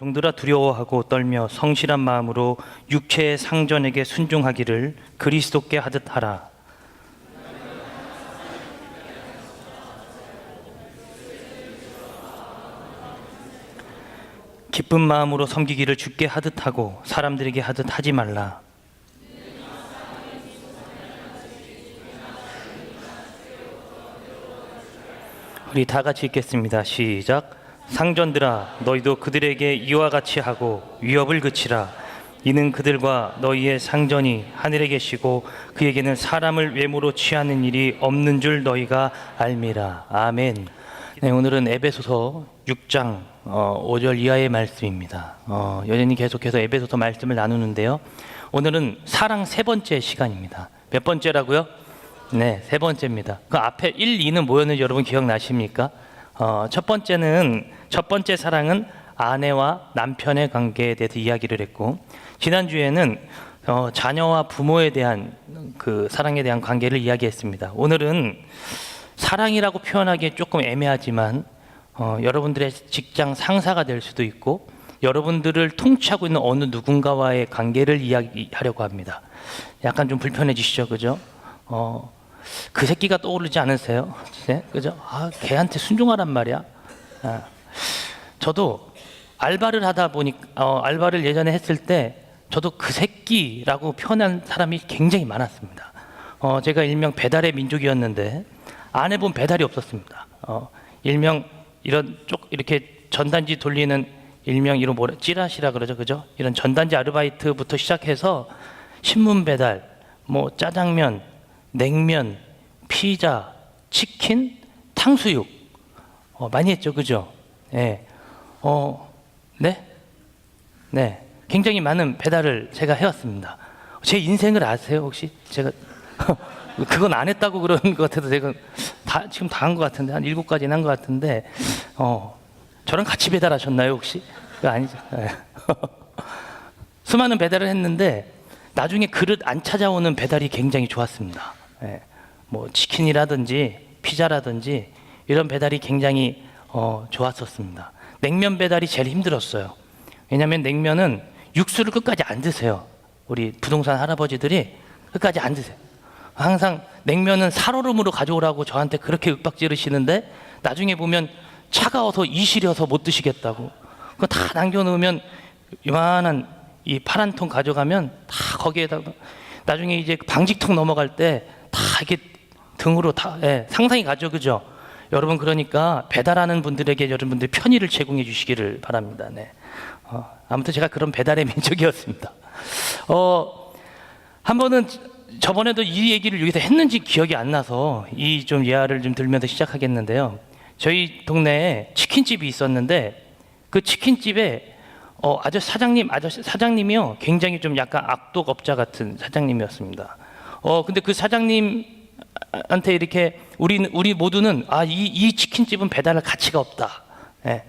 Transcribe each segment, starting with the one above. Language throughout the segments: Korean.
종들아 두려워하고 떨며 성실한 마음으로 육체의 상전에게 순종하기를 그리스도께 하듯 하라. 기쁜 마음으로 섬기기를 주께 하듯 하고 사람들에게 하듯 하지 말라. 우리 다 같이 읽겠습니다. 시작. 상전들아 너희도 그들에게 이와 같이 하고 위협을 그치라. 이는 그들과 너희의 상전이 하늘에 계시고 그에게는 사람을 외모로 취하는 일이 없는 줄 너희가 알미라. 아멘. 네, 오늘은 에베소서 6장 5절 이하의 말씀입니다. 여전히 계속해서 에베소서 말씀을 나누는데요. 오늘은 사랑 세 번째 시간입니다. 몇 번째라고요? 네, 세 번째입니다. 그 앞에 1, 2는 뭐였는지 여러분 기억나십니까? 첫 번째 사랑은 아내와 남편의 관계에 대해서 이야기를 했고, 지난주에는 자녀와 부모에 대한 그 사랑에 대한 관계를 이야기했습니다. 오늘은 사랑이라고 표현하기에 조금 애매하지만 여러분들의 직장 상사가 될 수도 있고 여러분들을 통치하고 있는 어느 누군가와의 관계를 이야기하려고 합니다. 약간 좀 불편해지시죠, 그죠? 그 새끼가 떠오르지 않으세요? 네? 그죠? 걔한테 순종하란 말이야. 저도 알바를 하다 보니 알바를 예전에 했을 때 저도 그 새끼라고 표현한 사람이 굉장히 많았습니다. 제가 일명 배달의 민족이었는데 안 해본 배달이 없었습니다. 일명 이렇게 전단지 돌리는 일명 이런 찌라시라 그러죠, 그죠? 이런 전단지 아르바이트부터 시작해서 신문 배달, 뭐 짜장면, 냉면, 피자, 치킨, 탕수육 많이 했죠, 그죠? 네. 네, 굉장히 많은 배달을 제가 해왔습니다. 제 인생을 아세요, 혹시? 제가 그건 안 했다고 그러는 것 같아도 제가 지금 다 한 것 같은데 한 7가지는 한 것 같은데 저랑 같이 배달하셨나요, 혹시? 그거 아니죠. 네. 수많은 배달을 했는데 나중에 그릇 안 찾아오는 배달이 굉장히 좋았습니다. 네. 뭐 치킨이라든지 피자라든지 이런 배달이 굉장히 좋았었습니다. 냉면 배달이 제일 힘들었어요. 왜냐하면 냉면은 육수를 끝까지 안 드세요. 우리 부동산 할아버지들이 끝까지 안 드세요. 항상 냉면은 살얼음으로 가져오라고 저한테 그렇게 윽박 지르시는데 나중에 보면 차가워서 이시려서 못 드시겠다고 그거 다 남겨놓으면 요만한 이 파란 통 가져가면 다 거기에다가 나중에 이제 방직통 넘어갈 때 다 이렇게 등으로 다 상상이 가죠, 그죠? 여러분, 그러니까 배달하는 분들에게 여러분들 편의를 제공해 주시기를 바랍니다. 네. 아무튼 제가 그런 배달의 민족이었습니다. 한 번은 저번에도 이 얘기를 여기서 했는지 기억이 안 나서 이 좀 예화를 좀 들면서 시작하겠는데요. 저희 동네에 치킨집이 있었는데 그 치킨집에 사장님이요 굉장히 좀 약간 악독업자 같은 사장님이었습니다. 근데 그 사장님한테 이렇게 우리 모두는 이 치킨집은 배달할 가치가 없다. 예.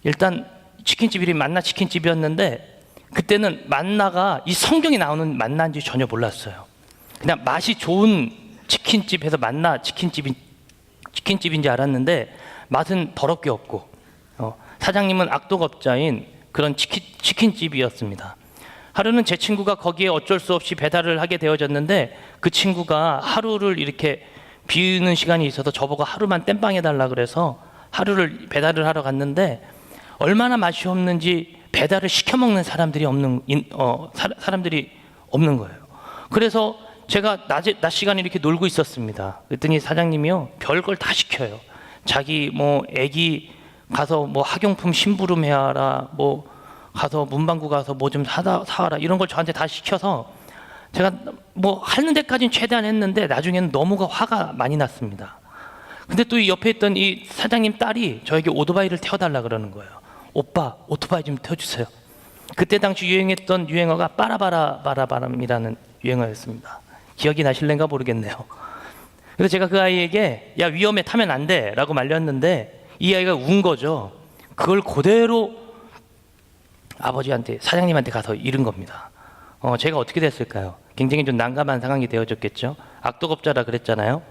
일단 치킨집 이름이 만나 치킨집이었는데 그때는 만나가 이 성경에 나오는 만나인지 전혀 몰랐어요. 그냥 맛이 좋은 치킨집에서 만나 치킨집인지 알았는데 맛은 더럽게 없고 사장님은 악독업자인 그런 치킨집이었습니다. 하루는 제 친구가 거기에 어쩔 수 없이 배달을 하게 되어졌는데 그 친구가 하루를 이렇게 비우는 시간이 있어서 저보고 하루만 땜빵 해달라 그래서 하루를 배달을 하러 갔는데 얼마나 맛이 없는지 배달을 시켜 먹는 사람들이 없는 거예요. 그래서 제가 낮 시간에 이렇게 놀고 있었습니다. 그랬더니 사장님이요 별걸 다 시켜요. 자기 뭐 애기 가서 뭐 학용품 심부름 해야라, 뭐 가서 문방구 가서 뭐 좀 사와라 이런 걸 저한테 다 시켜서 제가 뭐 하는 데까지는 최대한 했는데 나중에는 너무가 화가 많이 났습니다. 근데 또 이 옆에 있던 이 사장님 딸이 저에게 오토바이를 태워달라 그러는 거예요. 오빠 오토바이 좀 태워주세요. 그때 당시 유행했던 유행어가 빠라바라바라바람이라는 유행어였습니다. 기억이 나실는가 모르겠네요. 그래서 제가 그 아이에게 야 위험해 타면 안 돼 라고 말렸는데 이 아이가 운 거죠. 그걸 그대로 아버지한테 사장님한테 가서 잃은 겁니다. 제가 어떻게 됐을까요? 굉장히 좀 난감한 상황이 되어졌겠죠. 악독업자라 그랬잖아요.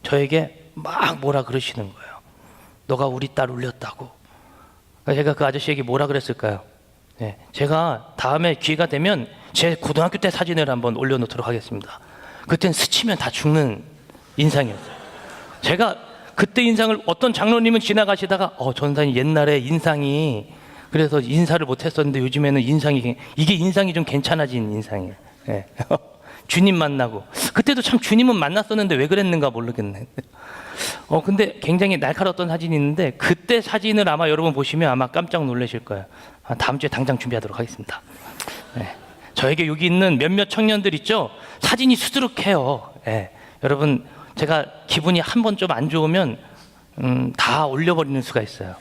저에게 막 뭐라 그러시는 거예요. 너가 우리 딸 울렸다고. 제가 그 아저씨에게 뭐라 그랬을까요? 네, 제가 다음에 기회가 되면 제 고등학교 때 사진을 한번 올려놓도록 하겠습니다. 그땐 스치면 다 죽는 인상이었어요. 제가 그때 인상을 어떤 장로님은 지나가시다가 전사님 옛날에 인상이 그래서 인사를 못했었는데 요즘에는 이게 인상이 좀 괜찮아진 인상이에요. 네. 주님 만나고 그때도 참 주님은 만났었는데 왜 그랬는가 모르겠네. 근데 굉장히 날카로웠던 사진이 있는데 그때 사진을 아마 여러분 보시면 아마 깜짝 놀라실 거예요. 다음 주에 당장 준비하도록 하겠습니다. 네. 저에게 여기 있는 몇몇 청년들 있죠? 사진이 수두룩해요. 네. 여러분 제가 기분이 한 번 좀 안 좋으면 다 올려버리는 수가 있어요.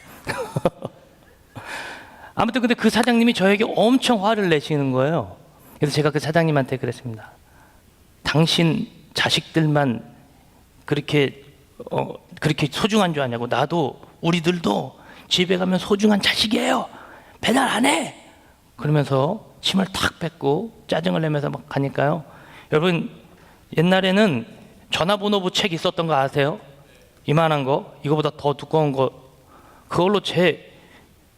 아무튼 근데 그 사장님이 저에게 엄청 화를 내시는 거예요. 그래서 제가 그 사장님한테 그랬습니다. 당신 자식들만 그렇게 소중한 줄 아냐고. 나도 우리들도 집에 가면 소중한 자식이에요. 배달 안 해. 그러면서 침을 탁 뱉고 짜증을 내면서 막 가니까요. 여러분 옛날에는 전화번호부 책 있었던 거 아세요? 이만한 거, 이거보다 더 두꺼운 거, 그걸로 제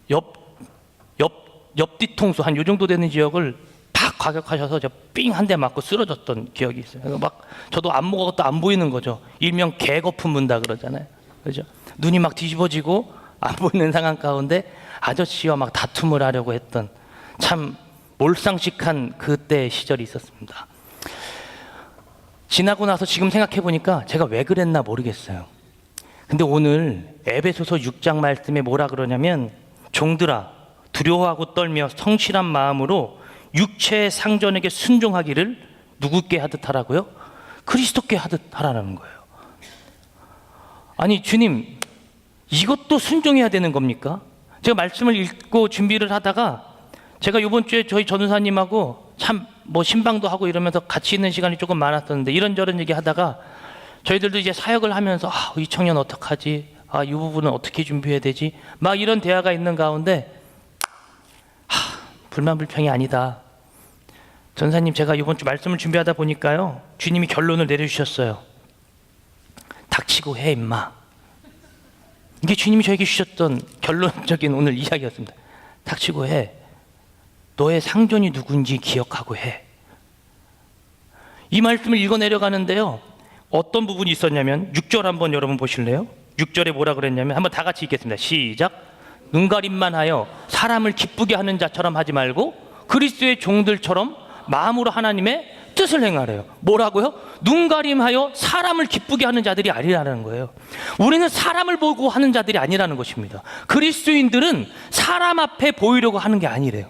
옆 뒤통수 한 요 정도 되는 지역을 팍 과격하셔서 저 삥 한 대 맞고 쓰러졌던 기억이 있어요. 막 저도 아무것도 안 보이는 거죠. 일명 개거품 문다 그러잖아요. 그죠? 눈이 막 뒤집어지고 안 보이는 상황 가운데 아저씨와 막 다툼을 하려고 했던 참 몰상식한 그때의 시절이 있었습니다. 지나고 나서 지금 생각해 보니까 제가 왜 그랬나 모르겠어요. 근데 오늘 에베소서 6장 말씀에 뭐라 그러냐면 종들아 두려워하고 떨며 성실한 마음으로 육체의 상전에게 순종하기를 누구께 하듯 하라고요? 그리스도께 하듯 하라는 거예요. 아니 주님 이것도 순종해야 되는 겁니까? 제가 말씀을 읽고 준비를 하다가 제가 이번 주에 저희 전우사님하고 참 뭐 신방도 하고 이러면서 같이 있는 시간이 조금 많았었는데 이런저런 얘기 하다가 저희들도 이제 사역을 하면서 이 청년 어떡하지? 이 부분은 어떻게 준비해야 되지? 막 이런 대화가 있는 가운데 불만 불평이 아니다. 전사님 제가 이번 주 말씀을 준비하다 보니까요 주님이 결론을 내려주셨어요. 닥치고 해 임마. 이게 주님이 저에게 주셨던 결론적인 오늘 이야기였습니다. 닥치고 해. 너의 상전이 누군지 기억하고 해. 이 말씀을 읽어 내려가는데요 어떤 부분이 있었냐면 6절 한번 여러분 보실래요? 6절에 뭐라 그랬냐면 한번 다 같이 읽겠습니다. 시작. 눈가림만 하여 사람을 기쁘게 하는 자처럼 하지 말고 그리스도의 종들처럼 마음으로 하나님의 뜻을 행하래요. 뭐라고요? 눈가림하여 사람을 기쁘게 하는 자들이 아니라는 거예요. 우리는 사람을 보고 하는 자들이 아니라는 것입니다. 그리스도인들은 사람 앞에 보이려고 하는 게 아니래요.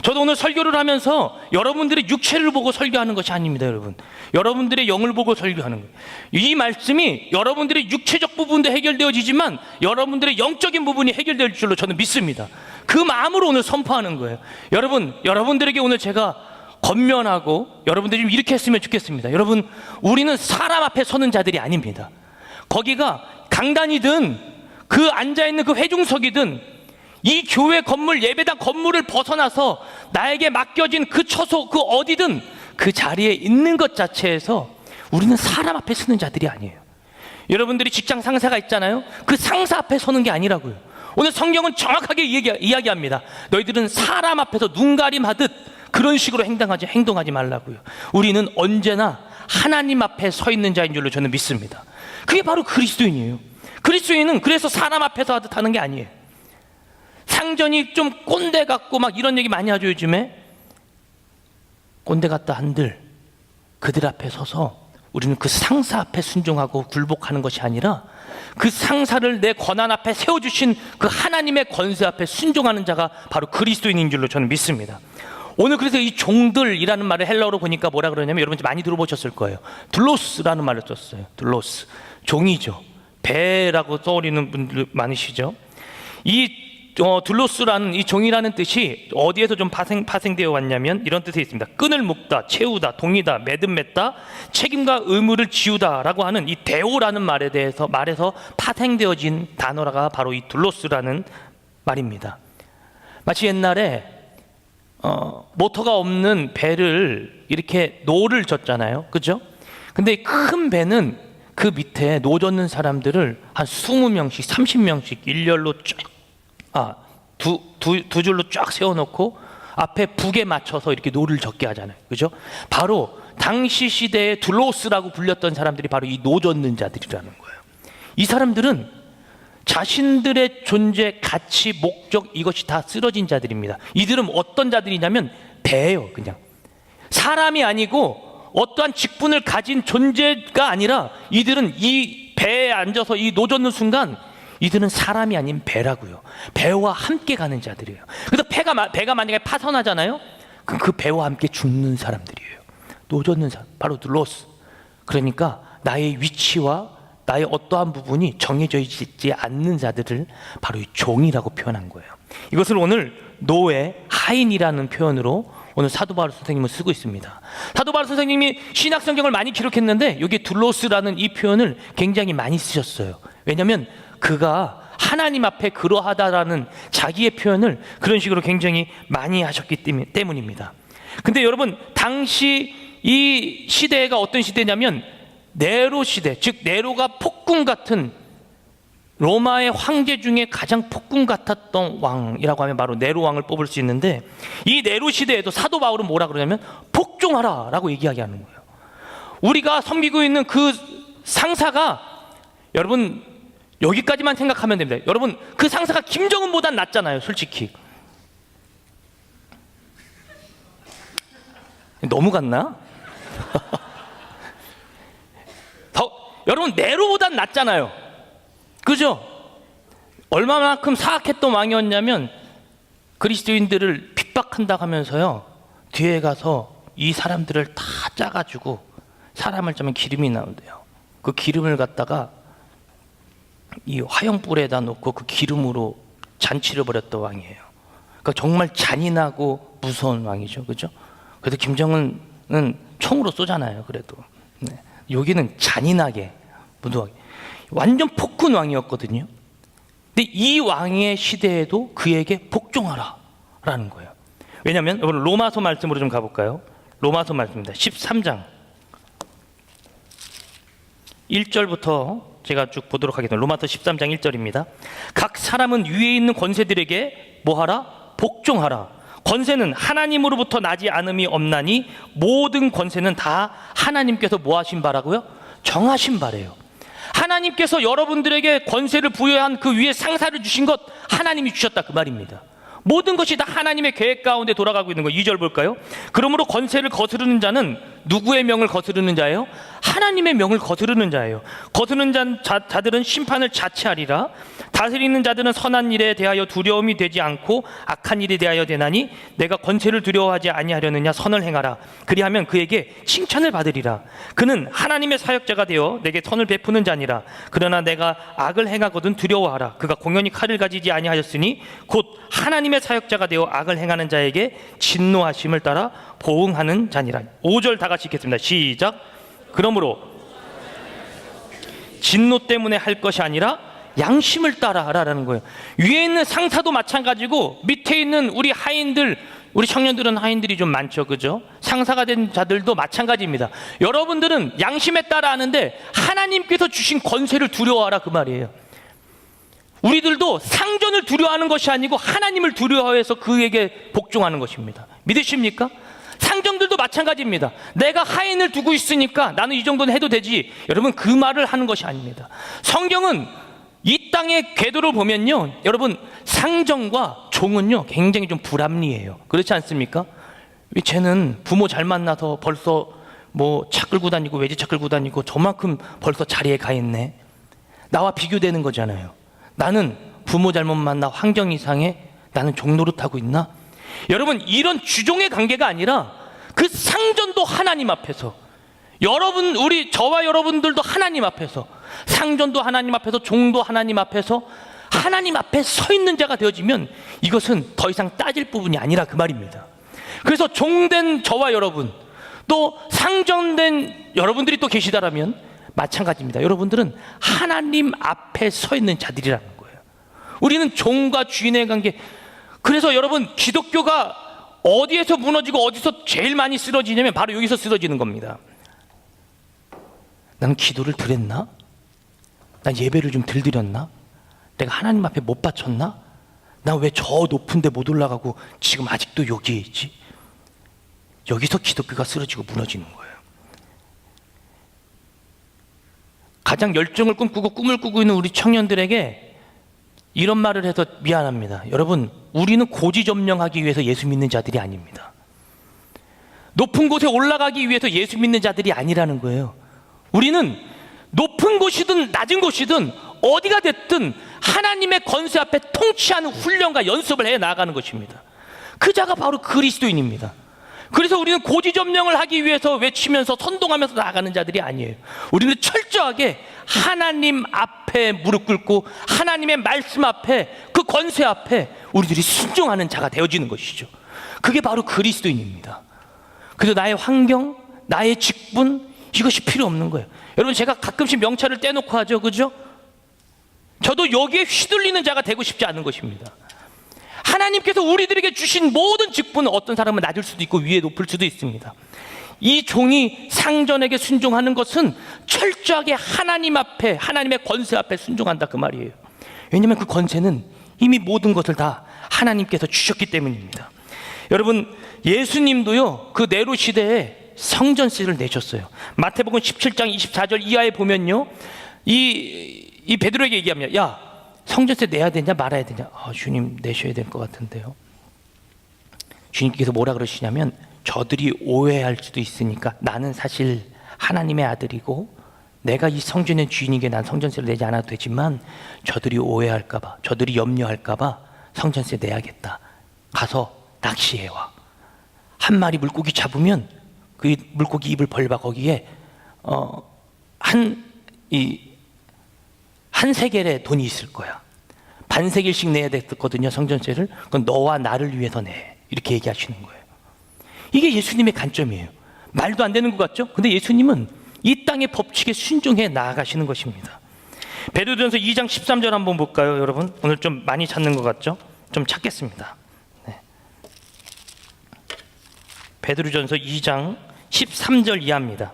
저도 오늘 설교를 하면서 여러분들의 육체를 보고 설교하는 것이 아닙니다. 여러분 여러분들의 영을 보고 설교하는 거예요. 이 말씀이 여러분들의 육체적 부분도 해결되어지지만 여러분들의 영적인 부분이 해결될 줄로 저는 믿습니다. 그 마음으로 오늘 선포하는 거예요. 여러분들에게 오늘 제가 권면하고 여러분들이 좀 이렇게 했으면 좋겠습니다. 여러분 우리는 사람 앞에 서는 자들이 아닙니다. 거기가 강단이든 그 앉아있는 그 회중석이든 이 교회 건물 예배당 건물을 벗어나서 나에게 맡겨진 그 처소 그 어디든 그 자리에 있는 것 자체에서 우리는 사람 앞에 서는 자들이 아니에요. 여러분들이 직장 상사가 있잖아요. 그 상사 앞에 서는 게 아니라고요. 오늘 성경은 정확하게 이야기합니다. 너희들은 사람 앞에서 눈가림하듯 그런 식으로 행동하지 말라고요. 우리는 언제나 하나님 앞에 서 있는 자인 줄로 저는 믿습니다. 그게 바로 그리스도인이에요. 그리스도인은 그래서 사람 앞에서 하듯 하는 게 아니에요. 상전이 좀 꼰대 같고 막 이런 얘기 많이 하죠. 요즘에 꼰대 같다 한들 그들 앞에 서서 우리는 그 상사 앞에 순종하고 굴복하는 것이 아니라 그 상사를 내 권한 앞에 세워주신 그 하나님의 권세 앞에 순종하는 자가 바로 그리스도인인 줄로 저는 믿습니다. 오늘 그래서 이 종들이라는 말을 헬라어로 보니까 뭐라 그러냐면 여러분 많이 들어보셨을 거예요. 둘로스라는 말을 썼어요. 둘로스 종이죠. 배라고 떠올리는 분들 많으시죠. 이 둘로스라는 이 종이라는 뜻이 어디에서 좀 파생되어 왔냐면 이런 뜻이 있습니다. 끈을 묶다, 채우다, 동이다, 매듭 맺다, 책임과 의무를 지우다라고 하는 이 데오라는 말에서 파생되어진 단어가 바로 이 둘로스라는 말입니다. 마치 옛날에 모터가 없는 배를 이렇게 노를 젓잖아요. 그죠? 근데 큰 배는 그 밑에 노 젓는 사람들을 한 20명씩 30명씩 일렬로 쫙 두 줄로 쫙 세워놓고 앞에 북에 맞춰서 이렇게 노를 적게 하잖아요. 그죠? 바로 당시 시대의 둘로스라고 불렸던 사람들이 바로 이 노 젓는 자들이라는 거예요. 이 사람들은 자신들의 존재, 가치, 목적 이것이 다 쓰러진 자들입니다. 이들은 어떤 자들이냐면 배예요. 그냥 사람이 아니고 어떠한 직분을 가진 존재가 아니라 이들은 이 배에 앉아서 이 노 젓는 순간 이들은 사람이 아닌 배라고요. 배와 함께 가는 자들이에요. 그래서 배가 만약에 파손하잖아요. 그럼 그 배와 함께 죽는 사람들이에요. 노 젓는 사람, 바로 로스. 그러니까 나의 위치와 나의 어떠한 부분이 정해져 있지 않는 자들을 바로 이 종이라고 표현한 거예요. 이것을 오늘 노예, 하인이라는 표현으로 오늘 사도 바울 선생님은 쓰고 있습니다. 사도 바울 선생님이 신약 성경을 많이 기록했는데 여기 둘로스라는 이 표현을 굉장히 많이 쓰셨어요. 왜냐하면 그가 하나님 앞에 그러하다라는 자기의 표현을 그런 식으로 굉장히 많이 하셨기 때문입니다. 근데 여러분, 당시 이 시대가 어떤 시대냐면 네로 시대, 즉 네로가 폭군 같은 로마의 황제 중에 가장 폭군 같았던 왕이라고 하면 바로 네로 왕을 뽑을 수 있는데, 이 네로 시대에도 사도 바울은 뭐라 그러냐면 복종하라 라고 얘기하는 거예요. 우리가 섬기고 있는 그 상사가, 여러분 여기까지만 생각하면 됩니다. 여러분, 그 상사가 김정은보단 낫잖아요. 솔직히 너무 같나? 여러분 네로보단 낫잖아요. 그죠? 얼마만큼 사악했던 왕이었냐면 그리스도인들을 핍박한다고 하면서요, 뒤에 가서 이 사람들을 다 짜가지고 사람을 짜면 기름이 나온대요. 그 기름을 갖다가 이 화형불에다 놓고 그 기름으로 잔치를 벌였던 왕이에요. 그러니까 정말 잔인하고 무서운 왕이죠. 그죠? 그래도 김정은은 총으로 쏘잖아요. 그래도 여기는 잔인하게 무도하게 완전 폭군 왕이었거든요. 근데 이 왕의 시대에도 그에게 복종하라 라는 거예요. 왜냐하면 여러분 로마서 말씀으로 좀 가볼까요? 로마서 말씀입니다. 13장 1절부터 제가 쭉 보도록 하겠습니다. 로마서 13장 1절입니다. 각 사람은 위에 있는 권세들에게 뭐하라? 복종하라. 권세는 하나님으로부터 나지 않음이 없나니 모든 권세는 다 하나님께서 뭐 하신 바라고요? 정하신 바래요. 하나님께서 여러분들에게 권세를 부여한 그 위에 상사를 주신 것 하나님이 주셨다 그 말입니다. 모든 것이 다 하나님의 계획 가운데 돌아가고 있는 거예요. 2절 볼까요? 그러므로 권세를 거스르는 자는 누구의 명을 거스르는 자예요? 하나님의 명을 거스르는 자예요. 거스르는 자들은 심판을 자체하리라. 다스리는 자들은 선한 일에 대하여 두려움이 되지 않고 악한 일에 대하여 되나니 내가 권세를 두려워하지 아니하려느냐. 선을 행하라. 그리하면 그에게 칭찬을 받으리라. 그는 하나님의 사역자가 되어 내게 선을 베푸는 자니라. 그러나 내가 악을 행하거든 두려워하라. 그가 공연히 칼을 가지지 아니하였으니 곧 하나님의 사역자가 되어 악을 행하는 자에게 진노하심을 따라 보응하는 자니라. 5절 다 같이 읽겠습니다. 시작. 그러므로 진노 때문에 할 것이 아니라 양심을 따라 하라라는 거예요. 위에 있는 상사도 마찬가지고 밑에 있는 우리 하인들, 우리 청년들은 하인들이 좀 많죠. 그죠? 상사가 된 자들도 마찬가지입니다. 여러분들은 양심에 따라 하는데 하나님께서 주신 권세를 두려워하라 그 말이에요. 우리들도 상전을 두려워하는 것이 아니고 하나님을 두려워해서 그에게 복종하는 것입니다. 믿으십니까? 상전들도 마찬가지입니다. 내가 하인을 두고 있으니까 나는 이 정도는 해도 되지. 여러분 그 말을 하는 것이 아닙니다. 성경은 이 땅의 궤도를 보면요, 여러분 상전과 종은요 굉장히 좀 불합리해요. 그렇지 않습니까? 쟤는 부모 잘 만나서 벌써 뭐 차 끌고 다니고 외제차 끌고 다니고 저만큼 벌써 자리에 가 있네. 나와 비교되는 거잖아요. 나는 부모 잘못 만나 환경 이상에 나는 종 노릇하고 있나? 여러분 이런 주종의 관계가 아니라 그 상전도 하나님 앞에서, 여러분 저와 여러분들도 하나님 앞에서, 상전도 하나님 앞에서, 종도 하나님 앞에서 하나님 앞에 서 있는 자가 되어지면 이것은 더 이상 따질 부분이 아니라 그 말입니다. 그래서 종된 저와 여러분, 또 상전된 여러분들이 또 계시다라면 마찬가지입니다. 여러분들은 하나님 앞에 서 있는 자들이라는 거예요. 우리는 종과 주인의 관계. 그래서 여러분 기독교가 어디에서 무너지고 어디서 제일 많이 쓰러지냐면 바로 여기서 쓰러지는 겁니다. 나는 기도를 드렸나? 난 예배를 좀 덜 드렸나? 내가 하나님 앞에 못 바쳤나? 나 왜 저 높은 데 못 올라가고 지금 아직도 여기에 있지? 여기서 기독교가 쓰러지고 무너지는 거예요. 가장 열정을 꿈꾸고 꿈을 꾸고 있는 우리 청년들에게 이런 말을 해서 미안합니다. 여러분, 우리는 고지점령하기 위해서 예수 믿는 자들이 아닙니다. 높은 곳에 올라가기 위해서 예수 믿는 자들이 아니라는 거예요. 우리는 높은 곳이든 낮은 곳이든 어디가 됐든 하나님의 권세 앞에 통치하는 훈련과 연습을 해 나가는 것입니다. 그 자가 바로 그리스도인입니다. 그래서 우리는 고지점령을 하기 위해서 외치면서 선동하면서 나아가는 자들이 아니에요. 우리는 철저하게 하나님 앞에 무릎 꿇고 하나님의 말씀 앞에, 그 권세 앞에 우리들이 순종하는 자가 되어지는 것이죠. 그게 바로 그리스도인입니다. 그래서 나의 환경, 나의 직분, 이것이 필요 없는 거예요. 여러분, 제가 가끔씩 명찰을 떼놓고 하죠, 그죠? 저도 여기에 휘둘리는 자가 되고 싶지 않은 것입니다. 하나님께서 우리들에게 주신 모든 직분은 어떤 사람은 낮을 수도 있고 위에 높을 수도 있습니다. 이 종이 상전에게 순종하는 것은 철저하게 하나님 앞에, 하나님의 권세 앞에 순종한다, 그 말이에요. 왜냐하면 그 권세는 이미 모든 것을 다 하나님께서 주셨기 때문입니다. 여러분, 예수님도요, 그 네로 시대에 성전세를 내셨어요. 마태복음 17장 24절 이하에 보면요, 이 베드로에게 얘기합니다. 야, 성전세 내야 되냐 말아야 되냐? 주님, 내셔야 될 것 같은데요. 주님께서 뭐라 그러시냐면, 저들이 오해할 수도 있으니까 나는 사실 하나님의 아들이고 내가 이 성전의 주인이기에 난 성전세를 내지 않아도 되지만 저들이 오해할까 봐, 저들이 염려할까 봐 성전세 내야겠다. 가서 낚시해와. 한 마리 물고기 잡으면 그 물고기 입을 벌봐. 거기에 한 세겔의 돈이 있을 거야. 반 세겔씩 내야 됐거든요, 성전세를. 그건 너와 나를 위해서 내. 이렇게 얘기하시는 거예요. 이게 예수님의 관점이에요. 말도 안 되는 것 같죠? 근데 예수님은 이 땅의 법칙에 순종해 나아가시는 것입니다. 베드로전서 2장 13절 한번 볼까요, 여러분? 오늘 좀 많이 찾는 것 같죠? 좀 찾겠습니다. 네. 베드로전서 2장 13절 이하입니다.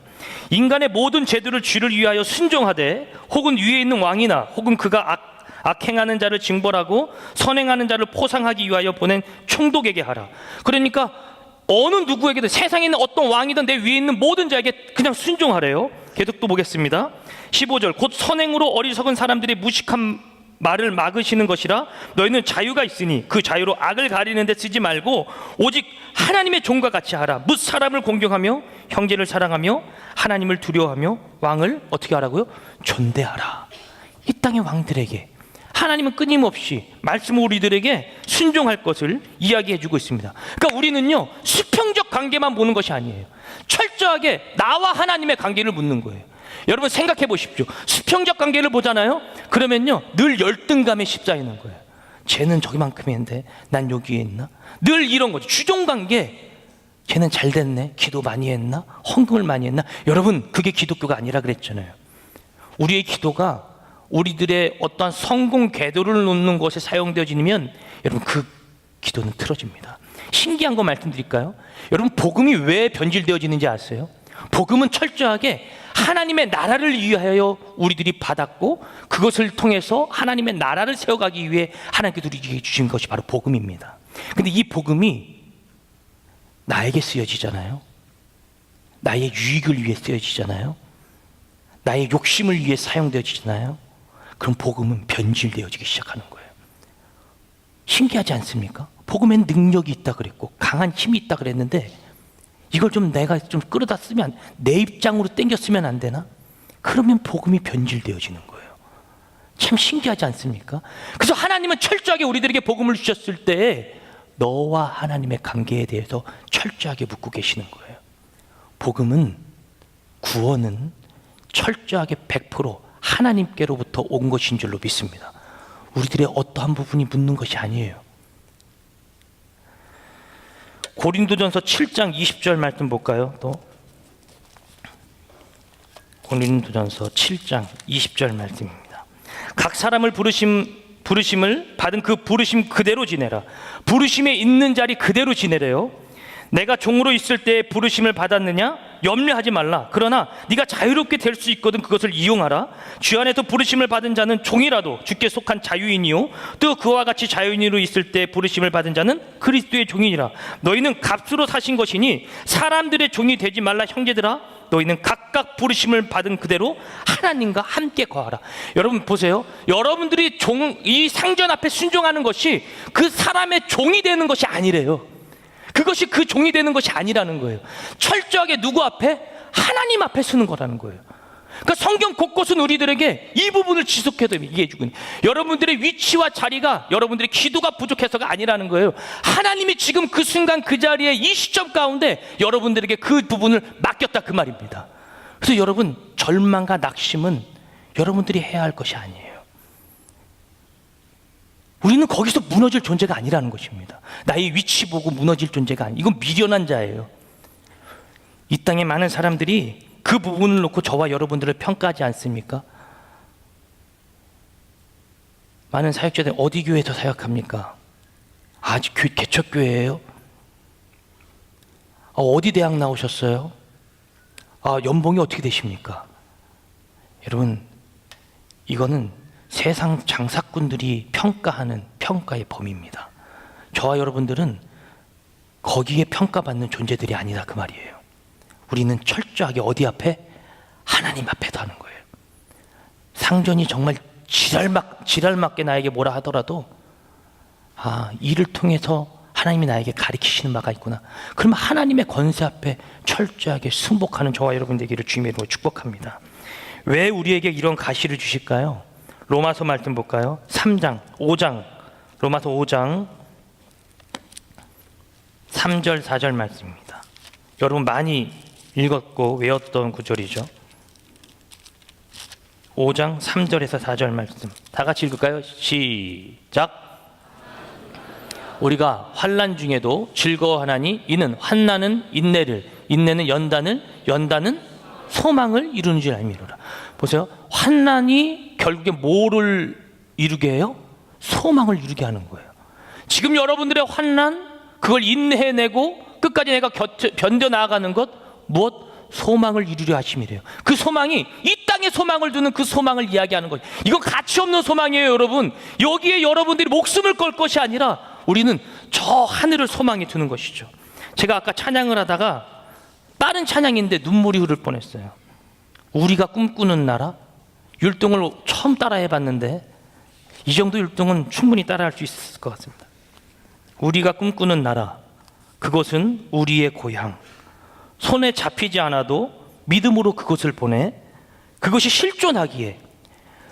인간의 모든 제도를 쥐를 위하여 순종하되 혹은 위에 있는 왕이나 혹은 그가 악행하는 자를 징벌하고 선행하는 자를 포상하기 위하여 보낸 총독에게 하라. 그러니까 어느 누구에게든, 세상에 있는 어떤 왕이든 내 위에 있는 모든 자에게 그냥 순종하래요. 계속 또 보겠습니다. 15절, 곧 선행으로 어리석은 사람들의 무식한 말을 막으시는 것이라. 너희는 자유가 있으니 그 자유로 악을 가리는 데 쓰지 말고 오직 하나님의 종과 같이 하라. 뭇 사람을 공경하며 형제를 사랑하며 하나님을 두려워하며 왕을 어떻게 하라고요? 존대하라. 이 땅의 왕들에게 하나님은 끊임없이 말씀을 우리들에게 순종할 것을 이야기해주고 있습니다. 그러니까 우리는요, 수평적 관계만 보는 것이 아니에요. 철저하게 나와 하나님의 관계를 묻는 거예요. 여러분, 생각해 보십시오. 수평적 관계를 보잖아요. 그러면요, 늘 열등감에 휩싸이는 거예요. 쟤는 저기만큼 했는데 난 여기에 있나? 늘 이런 거죠. 주종관계. 쟤는 잘 됐네, 기도 많이 했나, 헌금을 많이 했나. 여러분, 그게 기독교가 아니라 그랬잖아요. 우리의 기도가 우리들의 어떠한 성공 궤도를 놓는 것에 사용되어지면 여러분, 그 기도는 틀어집니다. 신기한 거 말씀드릴까요? 여러분, 복음이 왜 변질되어지는지 아세요? 복음은 철저하게 하나님의 나라를 위하여 우리들이 받았고, 그것을 통해서 하나님의 나라를 세워가기 위해 하나님께서 우리에게 주신 것이 바로 복음입니다. 근데 이 복음이 나에게 쓰여지잖아요. 나의 유익을 위해 쓰여지잖아요. 나의 욕심을 위해 사용되어지잖아요. 그럼 복음은 변질되어지기 시작하는 거예요. 신기하지 않습니까? 복음엔 능력이 있다 그랬고 강한 힘이 있다 그랬는데 이걸 좀 내가 좀 끌어다 쓰면, 내 입장으로 당겨 쓰면 안 되나? 그러면 복음이 변질되어지는 거예요. 참 신기하지 않습니까? 그래서 하나님은 철저하게 우리들에게 복음을 주셨을 때 너와 하나님의 관계에 대해서 철저하게 묻고 계시는 거예요. 복음은, 구원은 철저하게 100% 하나님께로부터 온 것인 줄로 믿습니다. 우리들의 어떠한 부분이 묻는 것이 아니에요. 고린도전서 7장 20절 말씀 볼까요? 또 고린도전서 7장 20절 말씀입니다. 각 사람을 부르심을 받은 그 부르심 그대로 지내라. 부르심에 있는 자리 그대로 지내래요. 내가 종으로 있을 때 부르심을 받았느냐? 염려하지 말라. 그러나 네가 자유롭게 될 수 있거든 그것을 이용하라. 주 안에서 부르심을 받은 자는 종이라도 주께 속한 자유인이요 또 그와 같이 자유인으로 있을 때 부르심을 받은 자는 그리스도의 종이니라. 너희는 값으로 사신 것이니 사람들의 종이 되지 말라. 형제들아, 너희는 각각 부르심을 받은 그대로 하나님과 함께 거하라. 여러분 보세요. 여러분들이 이 상전 앞에 순종하는 것이 그 사람의 종이 되는 것이 아니래요. 그것이 그 종이 되는 것이 아니라는 거예요. 철저하게 누구 앞에? 하나님 앞에 서는 거라는 거예요. 그러니까 성경 곳곳은 우리들에게 이 부분을 지속해서 얘기해 주고 있는, 여러분들의 위치와 자리가 여러분들의 기도가 부족해서가 아니라는 거예요. 하나님이 지금 그 순간 그 자리에 이 시점 가운데 여러분들에게 그 부분을 맡겼다 그 말입니다. 그래서 여러분, 절망과 낙심은 여러분들이 해야 할 것이 아니에요. 우리는 거기서 무너질 존재가 아니라는 것입니다. 나의 위치 보고 무너질 존재가 아니에요. 이건 미련한 자예요. 이 땅에 많은 사람들이 그 부분을 놓고 저와 여러분들을 평가하지 않습니까? 많은 사역자들 어디 교회에서 사역합니까? 아직 개척교회예요? 어디 대학 나오셨어요? 연봉이 어떻게 되십니까? 여러분, 이거는 세상 장사꾼들이 평가하는 평가의 범위입니다. 저와 여러분들은 거기에 평가받는 존재들이 아니다 그 말이에요. 우리는 철저하게 어디 앞에? 하나님 앞에서 하는 거예요. 상전이 정말 지랄맞게 나에게 뭐라 하더라도 이를 통해서 하나님이 나에게 가리키시는 바가 있구나. 그러면 하나님의 권세 앞에 철저하게 순복하는 저와 여러분 되기를 주님의 이름으로 축복합니다. 왜 우리에게 이런 가시를 주실까요? 로마서 말씀 볼까요? 5장 로마서 5장 3절 4절 말씀입니다. 여러분 많이 읽었고 외웠던 구절이죠. 5장 3절에서 4절 말씀 다 같이 읽을까요? 시작. 우리가 환난 중에도 즐거워하나니 이는 환난은 인내를, 인내는 연단을, 연단은 소망을 이루는 줄 알미로라. 보세요. 환난이 결국에 뭐를 이루게 해요? 소망을 이루게 하는 거예요. 지금 여러분들의 환난, 그걸 인내해내고 끝까지 내가 견뎌 나아가는 것, 무엇? 소망을 이루려 하심이래요. 그 소망이 이 땅에 소망을 두는 그 소망을 이야기하는 거예요. 이건 가치 없는 소망이에요, 여러분. 여기에 여러분들이 목숨을 걸 것이 아니라 우리는 저 하늘을 소망에 두는 것이죠. 제가 아까 찬양을 하다가 다른 찬양인데 눈물이 흐를 뻔했어요. 우리가 꿈꾸는 나라, 율동을 처음 따라해봤는데 이 정도 율동은 충분히 따라할 수 있을 것 같습니다. 우리가 꿈꾸는 나라, 그것은 우리의 고향. 손에 잡히지 않아도 믿음으로 그것을 보내. 그것이 실존하기에,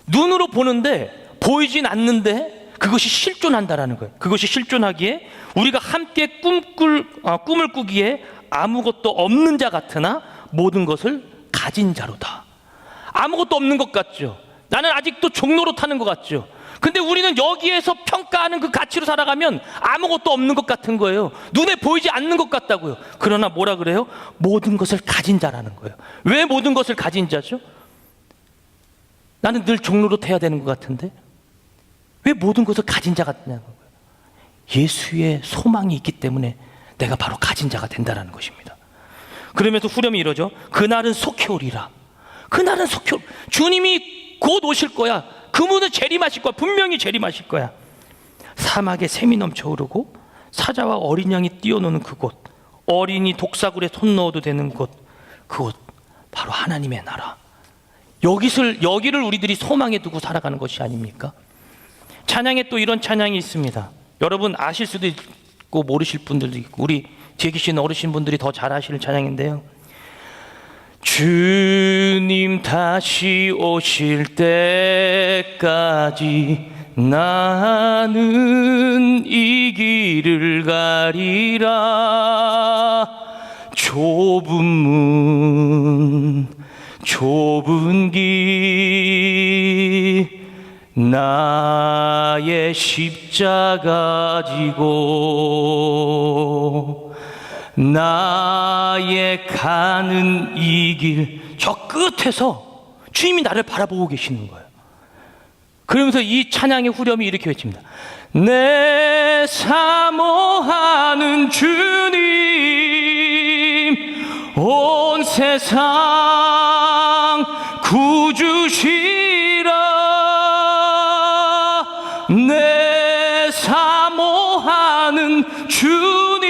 눈으로 보는데 보이진 않는데 그것이 실존한다라는 거예요. 그것이 실존하기에 우리가 함께 꿈을 꾸기에 아무것도 없는 자 같으나 모든 것을 가진 자로다. 아무것도 없는 것 같죠? 나는 아직도 종로로 타는 것 같죠? 근데 우리는 여기에서 평가하는 그 가치로 살아가면 아무것도 없는 것 같은 거예요. 눈에 보이지 않는 것 같다고요. 그러나 뭐라 그래요? 모든 것을 가진 자라는 거예요. 왜 모든 것을 가진 자죠? 나는 늘 종로로 타야 되는 것 같은데 왜 모든 것을 가진 자 같냐는 거예요. 예수의 소망이 있기 때문에 내가 바로 가진 자가 된다는 것입니다. 그러면서 후렴이 이러죠. 그날은 속히 오리라. 그날은 속히 오리라. 주님이 곧 오실 거야. 그분은 재림하실 거야. 분명히 재림하실 거야. 사막에 샘이 넘쳐오르고 사자와 어린 양이 뛰어노는 그곳, 어린이 독사굴에 손 넣어도 되는 곳, 그곳 바로 하나님의 나라. 여기를 우리들이 소망에 두고 살아가는 것이 아닙니까? 찬양에 또 이런 찬양이 있습니다. 여러분 아실 수도 있고 모르실 분들도 있고 우리 뒤에 계신 어르신 분들이 더 잘 아시는 찬양인데요. 주님 다시 오실 때까지 나는 이 길을 가리라. 좁은 문 좁은 길 나의 십자가 지고 나의 가는 이 길 저 끝에서 주님이 나를 바라보고 계시는 거예요. 그러면서 이 찬양의 후렴이 이렇게 외칩니다. 내 사모하는 주님 온 세상 구주시라 내 사모하는 주님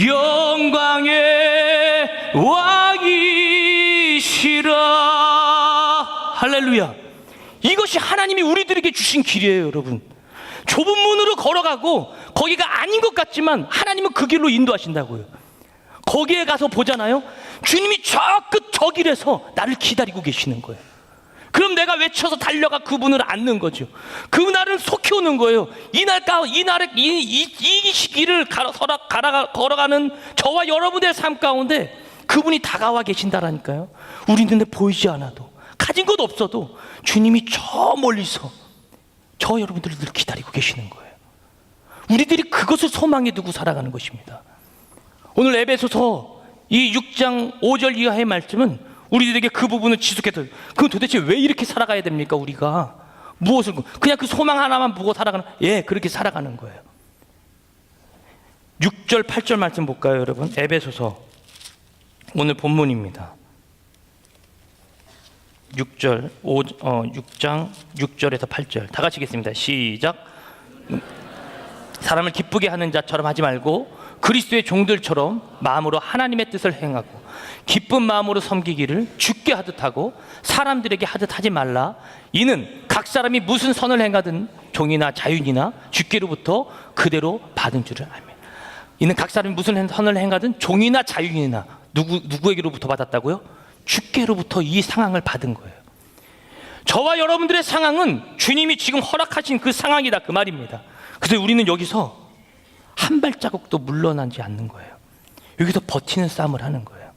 영광의 왕이시라. 할렐루야. 이것이 하나님이 우리들에게 주신 길이에요. 여러분, 좁은 문으로 걸어가고 거기가 아닌 것 같지만 하나님은 그 길로 인도하신다고요. 거기에 가서 보잖아요. 주님이 저 끝 저 길에서 나를 기다리고 계시는 거예요. 그럼 내가 외쳐서 달려가 그분을 안는 거죠. 그날을 속혀오는 거예요. 이 시기를 걸어가는 저와 여러분의 삶 가운데 그분이 다가와 계신다라니까요. 우리 눈에 보이지 않아도, 가진 것 없어도 주님이 저 멀리서 저 여러분들을 늘 기다리고 계시는 거예요. 우리들이 그것을 소망에 두고 살아가는 것입니다. 오늘 에베소서 이 6장 5절 이하의 말씀은 우리들에게 그 부분을 지속해서, 그럼 도대체 왜 이렇게 살아가야 됩니까? 우리가 무엇을 그냥 그 소망 하나만 보고 살아가는, 그렇게 살아가는 거예요. 6절 8절 말씀 볼까요, 여러분? 에베소서 오늘 본문입니다. 6장 6절에서 8절 다 같이 읽겠습니다. 시작. 사람을 기쁘게 하는 자처럼 하지 말고 그리스도의 종들처럼 마음으로 하나님의 뜻을 행하고 기쁜 마음으로 섬기기를 주께 하듯 하고 사람들에게 하듯 하지 말라. 이는 각 사람이 무슨 선을 행하든 종이나 자윤이나 주께로부터 그대로 받은 줄을 알며. 이는 각 사람이 무슨 선을 행하든 종이나 자윤이나 누구에게로부터 받았다고요? 주께로부터 이 상황을 받은 거예요. 저와 여러분들의 상황은 주님이 지금 허락하신 그 상황이다, 그 말입니다. 그래서 우리는 여기서 한 발자국도 물러나지 않는 거예요. 여기서 버티는 싸움을 하는 거예요.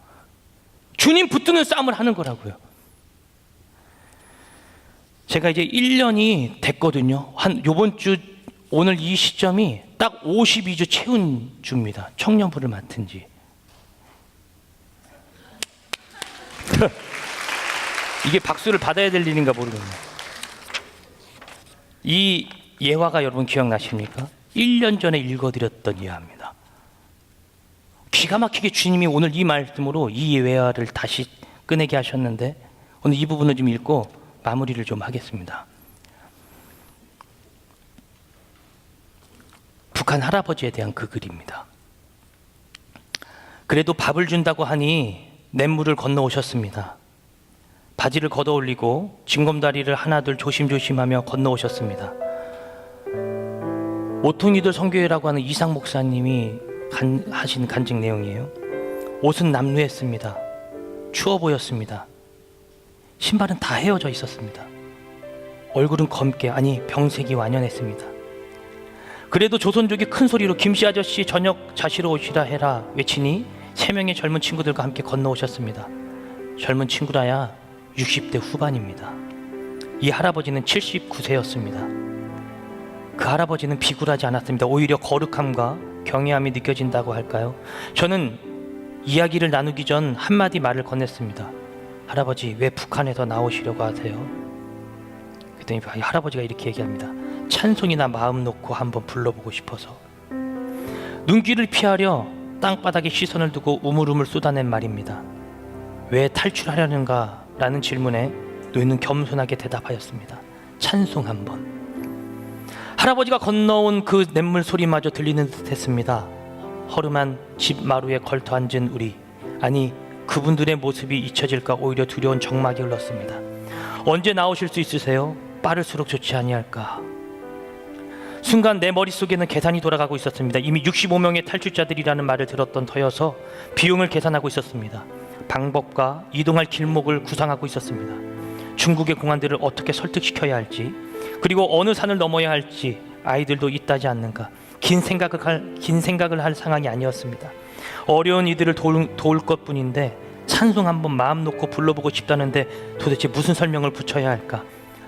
주님 붙드는 싸움을 하는 거라고요. 제가 이제 1년이 됐거든요. 요번 주 오늘 이 시점이 딱 52주 채운 주입니다. 청년부를 맡은 지. 이게 박수를 받아야 될 일인가 모르겠네요. 이 예화가 여러분 기억나십니까? 1년 전에 읽어드렸던 예화입니다. 기가 막히게 주님이 오늘 이 말씀으로 이 예화를 다시 꺼내게 하셨는데 오늘 이 부분을 좀 읽고 마무리를 좀 하겠습니다. 북한 할아버지에 대한 그 글입니다. 그래도 밥을 준다고 하니 냇물을 건너오셨습니다. 바지를 걷어올리고 징검다리를 하나둘 조심조심하며 건너오셨습니다. 오통이들 선교회라고 하는 이상 목사님이 하신 간증 내용이에요. 옷은 남루했습니다. 추워 보였습니다. 신발은 다 헤어져 있었습니다. 얼굴은 검게, 아니 병색이 완연했습니다. 그래도 조선족이 큰 소리로 김씨 아저씨 저녁 자시러 오시라 해라 외치니 3명의 젊은 친구들과 함께 건너오셨습니다. 젊은 친구라야 60대 후반입니다. 이 할아버지는 79세였습니다. 그 할아버지는 비굴하지 않았습니다. 오히려 거룩함과 경외함이 느껴진다고 할까요? 저는 이야기를 나누기 전 한마디 말을 건넸습니다. 할아버지, 왜 북한에서 나오시려고 하세요? 그랬더니 할아버지가 이렇게 얘기합니다. 찬송이나 마음 놓고 한번 불러보고 싶어서. 눈길을 피하려 땅바닥에 시선을 두고 우물우물 쏟아낸 말입니다. 왜 탈출하려는가? 라는 질문에 노인은 겸손하게 대답하였습니다. 찬송 한번. 할아버지가 건너온 그 냇물 소리마저 들리는 듯 했습니다. 허름한 집 마루에 걸터 앉은 우리, 아니 그분들의 모습이 잊혀질까 오히려 두려운 정막이 흘렀습니다. 언제 나오실 수 있으세요? 빠를수록 좋지 아니할까. 순간 내 머릿속에는 계산이 돌아가고 있었습니다. 이미 65명의 탈출자들이라는 말을 들었던 터여서 비용을 계산하고 있었습니다. 방법과 이동할 길목을 구상하고 있었습니다. 중국의 공안들을 어떻게 설득시켜야 할지, 그리고 어느 산을 넘어야 할지. 아이들도 있다지 않는가. 긴 생각을 할 상황이 아니었습니다. 어려운 이들을 도울 것뿐인데 찬송 한번 마음 놓고 불러보고 싶다는데 도대체 무슨 설명을 붙여야 할까.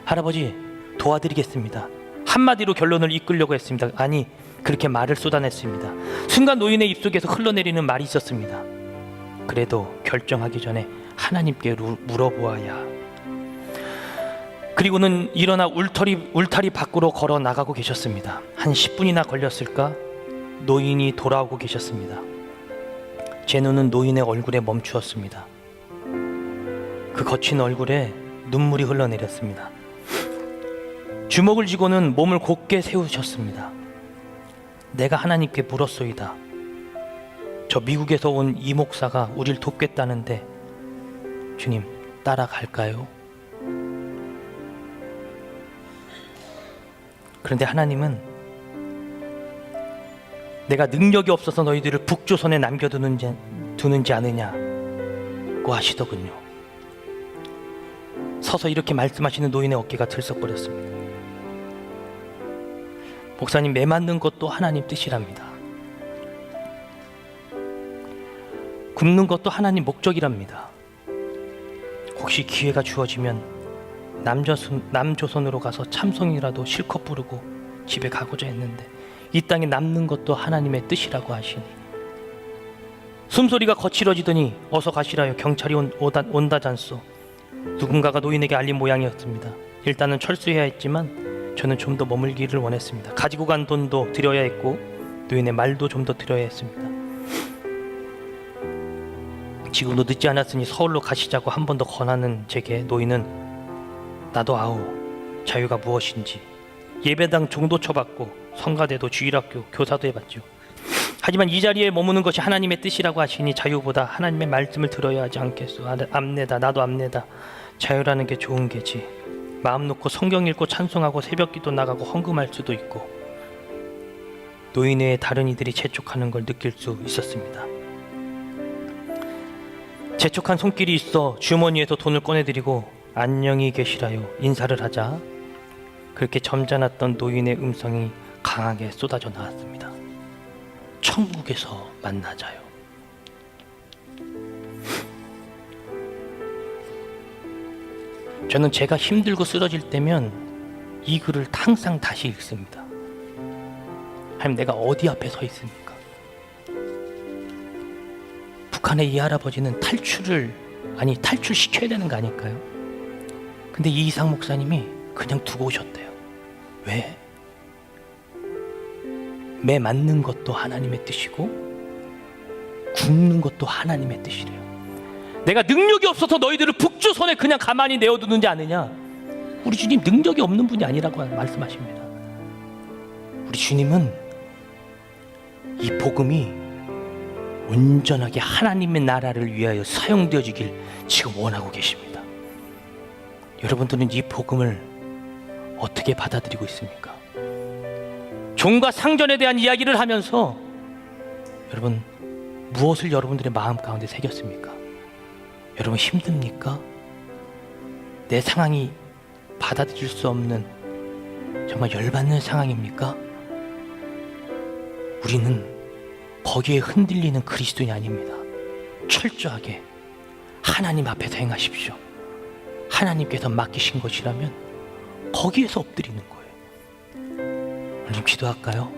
할아버지, 도와드리겠습니다. 한마디로 결론을 이끌려고 했습니다. 아니, 그렇게 말을 쏟아냈습니다. 순간 노인의 입속에서 흘러내리는 말이 있었습니다. 그래도 결정하기 전에 하나님께 물어보아야. 그리고는 일어나 울타리 밖으로 걸어 나가고 계셨습니다. 한 10분이나 걸렸을까? 노인이 돌아오고 계셨습니다. 제 눈은 노인의 얼굴에 멈추었습니다. 그 거친 얼굴에 눈물이 흘러내렸습니다. 주먹을 쥐고는 몸을 곧게 세우셨습니다. 내가 하나님께 물었소이다. 저 미국에서 온 이 목사가 우리를 돕겠다는데 주님, 따라갈까요? 그런데 하나님은 내가 능력이 없어서 너희들을 북조선에 남겨두는지 아느냐고 하시더군요. 서서 이렇게 말씀하시는 노인의 어깨가 들썩거렸습니다. 목사님, 매 맞는 것도 하나님 뜻이랍니다. 굶는 것도 하나님 목적이랍니다. 혹시 기회가 주어지면 남조선으로 가서 참송이라도 실컷 부르고 집에 가고자 했는데 이 땅에 남는 것도 하나님의 뜻이라고 하시니 숨소리가 거칠어지더니 어서 가시라요. 경찰이 온다잖소. 누군가가 노인에게 알린 모양이었습니다. 일단은 철수해야 했지만 저는 좀 더 머물기를 원했습니다. 가지고 간 돈도 드려야 했고 노인의 말도 좀 더 드려야 했습니다. 지금도 늦지 않았으니 서울로 가시자고 한 번 더 권하는 제게 노인은 나도 아오, 자유가 무엇인지 예배당 종도 쳐봤고 성가대도 주일학교 교사도 해봤죠. 하지만 이 자리에 머무는 것이 하나님의 뜻이라고 하시니 자유보다 하나님의 말씀을 들어야 하지 않겠소. 암내다, 나도 암내다. 자유라는 게 좋은 게지. 마음 놓고 성경 읽고 찬송하고 새벽기도 나가고 헌금할 수도 있고. 노인 외에 다른 이들이 재촉하는 걸 느낄 수 있었습니다. 재촉한 손길이 있어 주머니에서 돈을 꺼내드리고 안녕히 계시라요 인사를 하자 그렇게 점잖았던 노인의 음성이 강하게 쏟아져 나왔습니다. 천국에서 만나자요. 저는 제가 힘들고 쓰러질 때면 이 글을 항상 다시 읽습니다. 하나님, 내가 어디 앞에 서 있습니까? 북한의 이 할아버지는 탈출시켜야 되는 거 아닐까요? 근데 이 이상 목사님이 그냥 두고 오셨대요. 왜? 매 맞는 것도 하나님의 뜻이고 굶는 것도 하나님의 뜻이래요. 내가 능력이 없어서 너희들을 북조선에 그냥 가만히 내어두는지 아느냐? 우리 주님 능력이 없는 분이 아니라고 말씀하십니다. 우리 주님은 이 복음이 온전하게 하나님의 나라를 위하여 사용되어지길 지금 원하고 계십니다. 여러분들은 이 복음을 어떻게 받아들이고 있습니까? 종과 상전에 대한 이야기를 하면서 여러분 무엇을 여러분들의 마음 가운데 새겼습니까? 여러분 힘듭니까? 내 상황이 받아들일 수 없는 정말 열받는 상황입니까? 우리는 거기에 흔들리는 그리스도인이 아닙니다. 철저하게 하나님 앞에서 행하십시오. 하나님께서 맡기신 것이라면 거기에서 엎드리는 거예요. 오늘 기도할까요?